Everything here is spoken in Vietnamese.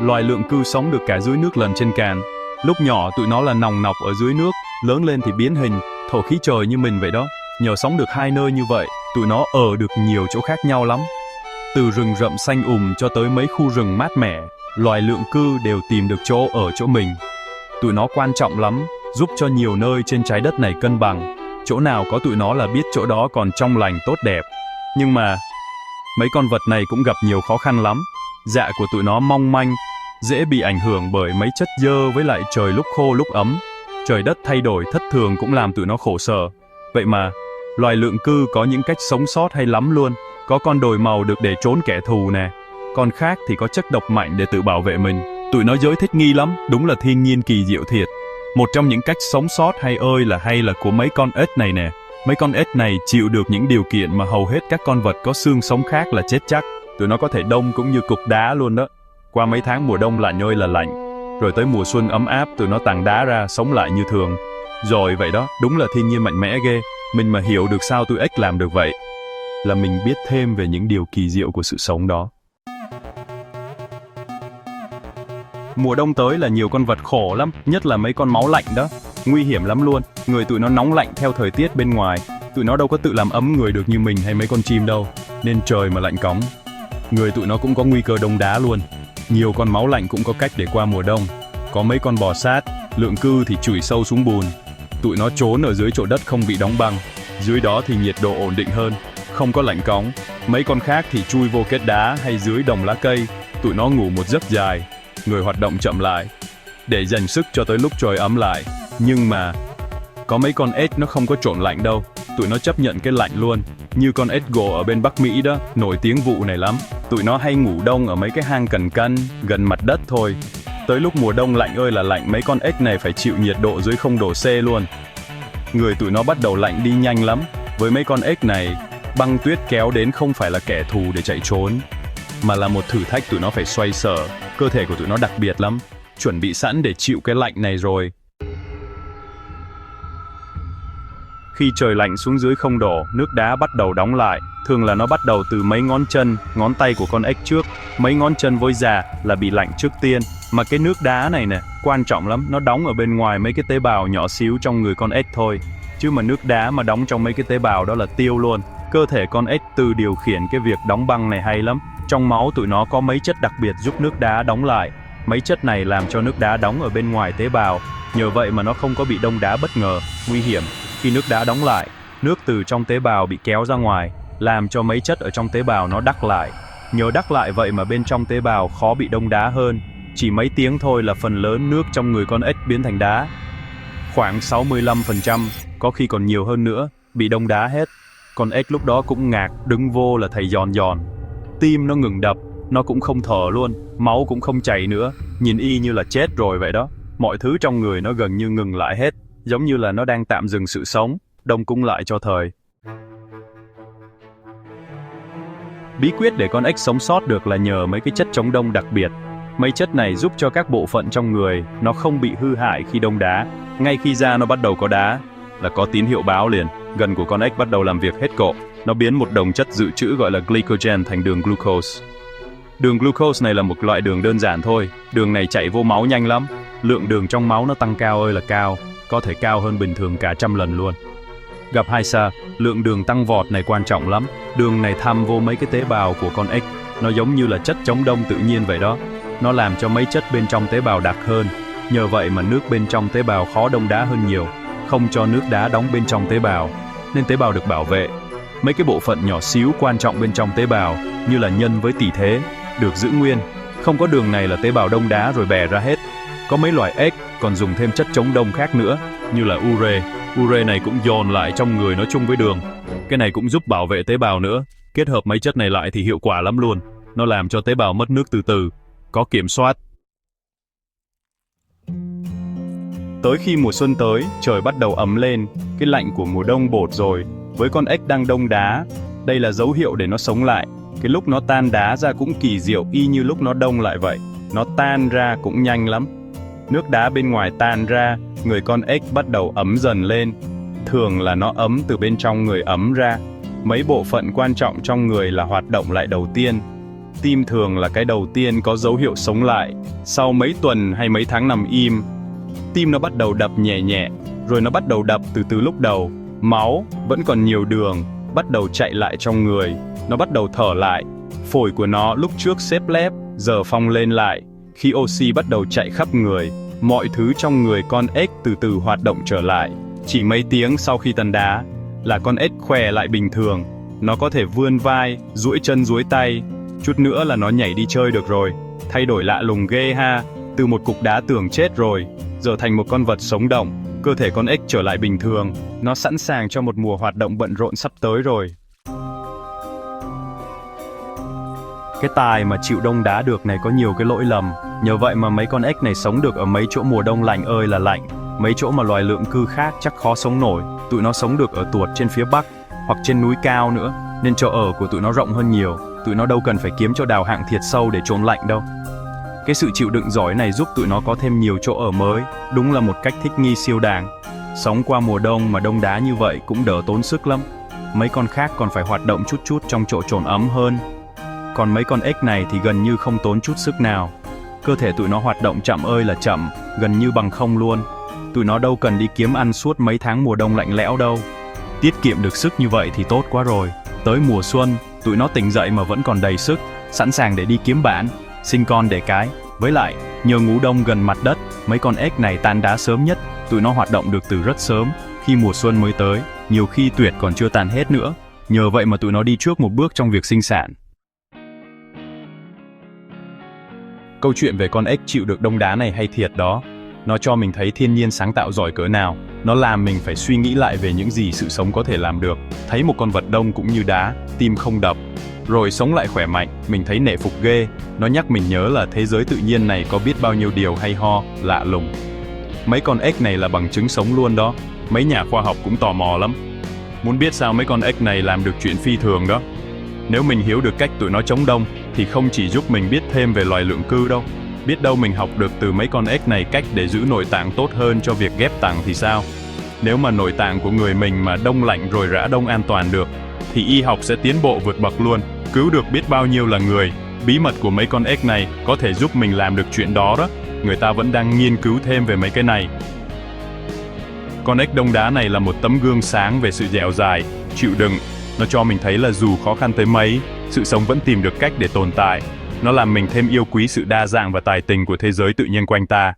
Loài lượng cư sống được cả dưới nước lẫn trên cạn. Lúc nhỏ tụi nó là nòng nọc ở dưới nước, lớn lên thì biến hình, thổ khí trời như mình vậy đó. Nhờ sống được hai nơi như vậy, tụi nó ở được nhiều chỗ khác nhau lắm. Từ rừng rậm xanh cho tới mấy khu rừng mát mẻ, loài lượng cư đều tìm được chỗ ở chỗ mình. Tụi nó quan trọng lắm, giúp cho nhiều nơi trên trái đất này cân bằng. Chỗ nào có tụi nó là biết chỗ đó còn trong lành tốt đẹp. Nhưng mà, mấy con vật này cũng gặp nhiều khó khăn lắm. Dạ của tụi nó mong manh, dễ bị ảnh hưởng bởi mấy chất dơ với lại trời lúc khô lúc ấm. Trời đất thay đổi thất thường cũng làm tụi nó khổ sở. Vậy mà, loài lượng cư có những cách sống sót hay lắm luôn. Có con đổi màu được để trốn kẻ thù nè. Con khác thì có chất độc mạnh để tự bảo vệ mình. Tụi nó giới thích nghi lắm, đúng là thiên nhiên kỳ diệu thiệt. Một trong những cách sống sót hay là của mấy con ếch này nè. Mấy con ếch này chịu được những điều kiện mà hầu hết các con vật có xương sống khác là chết chắc. Tụi nó có thể đông cũng như cục đá luôn đó. Qua mấy tháng mùa đông lạnh ơi là lạnh. Rồi tới mùa xuân ấm áp tụi nó tàng đá ra sống lại như thường. Rồi vậy đó, đúng là thiên nhiên mạnh mẽ ghê. Mình mà hiểu được sao tụi ếch làm được vậy, là mình biết thêm về những điều kỳ diệu của sự sống đó. Mùa đông tới là nhiều con vật khổ lắm, nhất là mấy con máu lạnh đó. Nguy hiểm lắm luôn, người tụi nó nóng lạnh theo thời tiết bên ngoài. Tụi nó đâu có tự làm ấm người được như mình hay mấy con chim đâu, nên trời mà lạnh cóng. Người tụi nó cũng có nguy cơ đông đá luôn. Nhiều con máu lạnh cũng có cách để qua mùa đông. Có mấy con bò sát, lượng cư thì chùi sâu xuống bùn. Tụi nó trốn ở dưới chỗ đất không bị đóng băng. Dưới đó thì nhiệt độ ổn định hơn, không có lạnh cóng. Mấy con khác thì chui vô kết đá hay dưới đồng lá cây. Tụi nó ngủ một giấc dài, người hoạt động chậm lại, để dành sức cho tới lúc trời ấm lại. Nhưng mà, có mấy con ếch nó không có trộn lạnh đâu. Tụi nó chấp nhận cái lạnh luôn. Như con ếch gỗ ở bên Bắc Mỹ đó, nổi tiếng vụ này lắm. Tụi nó hay ngủ đông ở mấy cái hang cằn cân, gần mặt đất thôi. Tới lúc mùa đông lạnh ơi là lạnh, mấy con ếch này phải chịu nhiệt độ dưới 0 độ C luôn. Người tụi nó bắt đầu lạnh đi nhanh lắm. Với mấy con ếch này, băng tuyết kéo đến không phải là kẻ thù để chạy trốn, mà là một thử thách tụi nó phải xoay sở. Cơ thể của tụi nó đặc biệt lắm, chuẩn bị sẵn để chịu cái lạnh này rồi. Khi trời lạnh xuống dưới 0 độ, nước đá bắt đầu đóng lại. Thường là nó bắt đầu từ mấy ngón chân, ngón tay của con ếch trước. Mấy ngón chân vôi già là bị lạnh trước tiên. Mà cái nước đá này nè, quan trọng lắm, nó đóng ở bên ngoài mấy cái tế bào nhỏ xíu trong người con ếch thôi. Chứ mà nước đá mà đóng trong mấy cái tế bào đó là tiêu luôn. Cơ thể con ếch tự điều khiển cái việc đóng băng này hay lắm. Trong máu tụi nó có mấy chất đặc biệt giúp nước đá đóng lại. Mấy chất này làm cho nước đá đóng ở bên ngoài tế bào. Nhờ vậy mà nó không có bị đông đá bất ngờ, nguy hiểm. Khi nước đá đóng lại, nước từ trong tế bào bị kéo ra ngoài, làm cho mấy chất ở trong tế bào nó đắc lại. Nhờ đắc lại vậy mà bên trong tế bào khó bị đông đá hơn. Chỉ mấy tiếng thôi là phần lớn nước trong người con ếch biến thành đá. Khoảng 65%, có khi còn nhiều hơn nữa, bị đông đá hết. Con ếch lúc đó cũng ngạc, đứng vô là thầy giòn giòn. Tim nó ngừng đập, nó cũng không thở luôn, máu cũng không chảy nữa, nhìn y như là chết rồi vậy đó. Mọi thứ trong người nó gần như ngừng lại hết, giống như là nó đang tạm dừng sự sống, đông cứng lại cho thời. Bí quyết để con ếch sống sót được là nhờ mấy cái chất chống đông đặc biệt. Mấy chất này giúp cho các bộ phận trong người nó không bị hư hại khi đông đá. Ngay khi da nó bắt đầu có đá là có tín hiệu báo liền, gần của con ếch bắt đầu làm việc hết cộ. Nó biến một đồng chất dự trữ gọi là glycogen thành đường glucose. Đường glucose này là một loại đường đơn giản thôi. Đường này chạy vô máu nhanh lắm. Lượng đường trong máu nó tăng cao ơi là cao, có thể cao hơn bình thường cả 100 lần luôn. Gặp hai xa, lượng đường tăng vọt này quan trọng lắm. Đường này thăm vô mấy cái tế bào của con ếch. Nó giống như là chất chống đông tự nhiên vậy đó. Nó làm cho mấy chất bên trong tế bào đặc hơn. Nhờ vậy mà nước bên trong tế bào khó đông đá hơn nhiều, không cho nước đá đóng bên trong tế bào, nên tế bào được bảo vệ. Mấy cái bộ phận nhỏ xíu quan trọng bên trong tế bào, như là nhân với tỷ thế, được giữ nguyên. Không có đường này là tế bào đông đá rồi bè ra hết. Có mấy loài ếch còn dùng thêm chất chống đông khác nữa, như là ure. Ure này cũng dồn lại trong người nói chung với đường. Cái này cũng giúp bảo vệ tế bào nữa. Kết hợp mấy chất này lại thì hiệu quả lắm luôn. Nó làm cho tế bào mất nước từ từ, có kiểm soát. Tới khi mùa xuân tới, trời bắt đầu ấm lên, cái lạnh của mùa đông bột rồi. Với con ếch đang đông đá, đây là dấu hiệu để nó sống lại. Cái lúc nó tan đá ra cũng kỳ diệu y như lúc nó đông lại vậy. Nó tan ra cũng nhanh lắm. Nước đá bên ngoài tan ra, người con ếch bắt đầu ấm dần lên. Thường là nó ấm từ bên trong người ấm ra. Mấy bộ phận quan trọng trong người là hoạt động lại đầu tiên. Tim thường là cái đầu tiên có dấu hiệu sống lại. Sau mấy tuần hay mấy tháng nằm im, tim nó bắt đầu đập nhẹ nhẹ, rồi nó bắt đầu đập từ từ lúc đầu. Máu vẫn còn nhiều đường, bắt đầu chạy lại trong người. Nó bắt đầu thở lại. Phổi của nó lúc trước xếp lép, giờ phồng lên lại. Khi oxy bắt đầu chạy khắp người, mọi thứ trong người con ếch từ từ hoạt động trở lại. Chỉ mấy tiếng sau khi tấn đá là con ếch khỏe lại bình thường. Nó có thể vươn vai, duỗi chân duỗi tay. Chút nữa là nó nhảy đi chơi được rồi. Thay đổi lạ lùng ghê ha. Từ một cục đá tưởng chết rồi, giờ thành một con vật sống động. Cơ thể con ếch trở lại bình thường. Nó sẵn sàng cho một mùa hoạt động bận rộn sắp tới rồi. Cái tài mà chịu đông đá được này có nhiều cái lỗi lầm. Nhờ vậy mà mấy con ếch này sống được ở mấy chỗ mùa đông lạnh ơi là lạnh. Mấy chỗ mà loài lượng cư khác chắc khó sống nổi. Tụi nó sống được ở tuột trên phía bắc, hoặc trên núi cao nữa, nên chỗ ở của tụi nó rộng hơn nhiều. Tụi nó đâu cần phải kiếm chỗ đào hạng thiệt sâu để trốn lạnh đâu. Cái sự chịu đựng giỏi này giúp tụi nó có thêm nhiều chỗ ở mới. Đúng là một cách thích nghi siêu đàng. Sống qua mùa đông mà đông đá như vậy cũng đỡ tốn sức lắm. Mấy con khác còn phải hoạt động chút chút trong chỗ trốn ấm hơn. Còn mấy con ếch này thì gần như không tốn chút sức nào. Cơ thể tụi nó hoạt động chậm ơi là chậm, gần như bằng không luôn. Tụi nó đâu cần đi kiếm ăn suốt mấy tháng mùa đông lạnh lẽo đâu. Tiết kiệm được sức như vậy thì tốt quá rồi. Tới mùa xuân, tụi nó tỉnh dậy mà vẫn còn đầy sức, sẵn sàng để đi kiếm bạn, sinh con đẻ cái. Với lại, nhờ ngủ đông gần mặt đất, mấy con ếch này tan đá sớm nhất. Tụi nó hoạt động được từ rất sớm, khi mùa xuân mới tới, nhiều khi tuyệt còn chưa tàn hết nữa. Nhờ vậy mà tụi nó đi trước một bước trong việc sinh sản. Câu chuyện về con ếch chịu được đông đá này hay thiệt đó. Nó cho mình thấy thiên nhiên sáng tạo giỏi cỡ nào. Nó làm mình phải suy nghĩ lại về những gì sự sống có thể làm được. Thấy một con vật đông cũng như đá, tim không đập, rồi sống lại khỏe mạnh, mình thấy nể phục ghê. Nó nhắc mình nhớ là thế giới tự nhiên này có biết bao nhiêu điều hay ho, lạ lùng. Mấy con ếch này là bằng chứng sống luôn đó. Mấy nhà khoa học cũng tò mò lắm. Muốn biết sao mấy con ếch này làm được chuyện phi thường đó. Nếu mình hiểu được cách tụi nó chống đông, thì không chỉ giúp mình biết thêm về loài lượng cư đâu. Biết đâu mình học được từ mấy con ếch này cách để giữ nội tạng tốt hơn cho việc ghép tạng thì sao? Nếu mà nội tạng của người mình mà đông lạnh rồi rã đông an toàn được, thì y học sẽ tiến bộ vượt bậc luôn, cứu được biết bao nhiêu là người. Bí mật của mấy con ếch này có thể giúp mình làm được chuyện đó đó. Người ta vẫn đang nghiên cứu thêm về mấy cái này. Con ếch đông đá này là một tấm gương sáng về sự dẻo dai, chịu đựng. Nó cho mình thấy là dù khó khăn tới mấy, sự sống vẫn tìm được cách để tồn tại. Nó làm mình thêm yêu quý sự đa dạng và tài tình của thế giới tự nhiên quanh ta.